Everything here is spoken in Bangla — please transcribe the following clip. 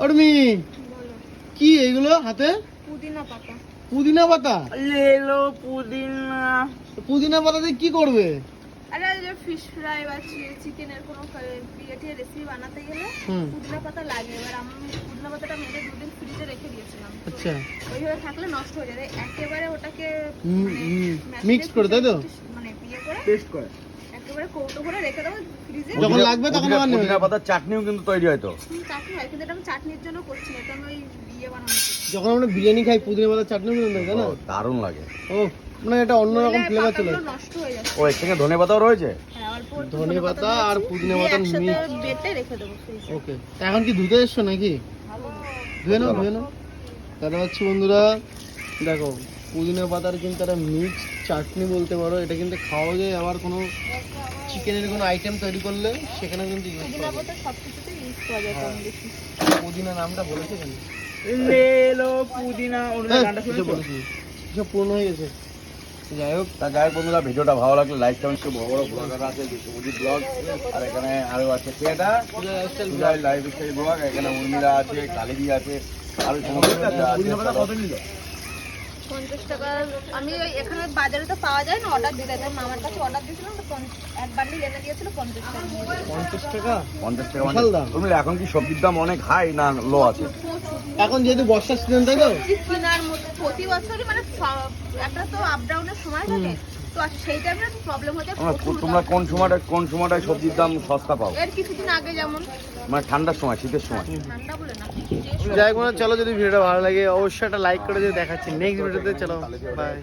অর্মি কি এইগুলো হাতে? পুদিনা পাতা। পুদিনা পাতা? লেলো পুদিনা। পুদিনা পাতা দিয়ে কি করবে? আরে যে ফিশ ফ্রাই বা চিকেনের কোনো ক্রিয়েটিভ রেসিপি বানাতে গেলে পুদিনা পাতা লাগে। এবার আমি পুদিনা পাতাটা মেরে 2 দিন ফ্রিজে রেখে দিয়েছিলাম। আচ্ছা, ওইভাবে থাকলে নষ্ট হয়ে যাবে। একেবারে ওটাকে মিক্স করে, তাই তো? মানে ইয়ে করে টেস্ট করে একেবারে কৌটো করে রেখে দেবো ফ্রিজে। যখন লাগবে তখন আবার নেবে। পুদিনা পাতার চাটনিও কিন্তু তৈরি হয় তো। চাটনি হয়, কিন্তু এটা আমি চাটনির জন্য করছি না, এটা আমি ওই ইয়ে বানানোর জন্য। যখন আমরা বিরিয়ানি খাই পুদিনা পাতার চাটনি বানানো, তাই না? ও, দারুণ লাগে। ও মানে এটা অন্যরকম ফ্লেভার চলে। পাতাগুলো নষ্ট হয়ে যাচ্ছে। ও, এর সঙ্গে ধনে পাতাও রয়েছে। হ্যাঁ, অল্প অল্প ধনেপাতা আর পুদিনা পাতা একসাথে মিক্স। বেটে রেখে দেবো ফ্রিজে। ওকে, এখন কি ধুতে এসছো নাকি? ধুয়ে নাও, ধুয়ে নাও। দাদা হচ্ছে বন্ধুরা, দেখো পুদিনা পাতার কিন্তু একটা মিক্স চাটনি বলতে পারো। এটা কিন্তু খাওয়া যায়, আবার কোনো চিকেনের কোনো আইটেম তৈরি করলে সেখানে কিন্তু ইউজ পুদিনা করা যায়। পাতা সবকিছুতে ইউজ করা যায় কম বেশি। পুদিনা নামটা বলেছে কেন? লেলো পুদিনা। ওর গানটা কিছু শুনেছো? বলেছি, সব পূর্ণ হয়ে গেছে। যাই হোক, যাই হোক বন্ধুরা, ভিডিওটা ভালো লাগলে লাইক কমেন্ট, বড় বড় ব্লগার আছে, সুজিত ব্লগ, আর এখানে আরো আছে কে এটা, সুজয় লাইফস্টাইল ব্লগ, এখানে উর্মিলা আছে, কালিদি আছে, আর সমস্ত কত নিল? 50 টাকা। আমি ওই এখানে বাজারে তো পাওয়া যায় না, অর্ডার দিতে হয়। মামার কাছে অর্ডার দিয়েছিলাম তো এক বান্ডিল এনে দিয়েছিল 50 টাকা। 50 টাকা? 50 টাকা বিশাল দাম। উর্মিলা, এখন কি সবজির দাম অনেক হাই না লো আছে? এখন যেহেতু বর্ষার সিজন, তাই তো? কেনার মতো প্রতি বছরই মানে একটা তো আপ ডাউনের সময় থাকে, তো সেই টাইমে প্রবলেম হচ্ছে। তোমরা কোন সময়টায় সবজির দাম সস্তা পাও? এর কিছুদিন আগে যেমন মানে ঠান্ডার সময়, শীতের সময়। ঠান্ডা বলে না, যাই হোক, চলো যদি ভিডিওটা ভালো লাগে অবশ্যই একটা লাইক করে দিয়ে দেখাচ্ছি নেক্সট ভিডিওতে। চলো বাই।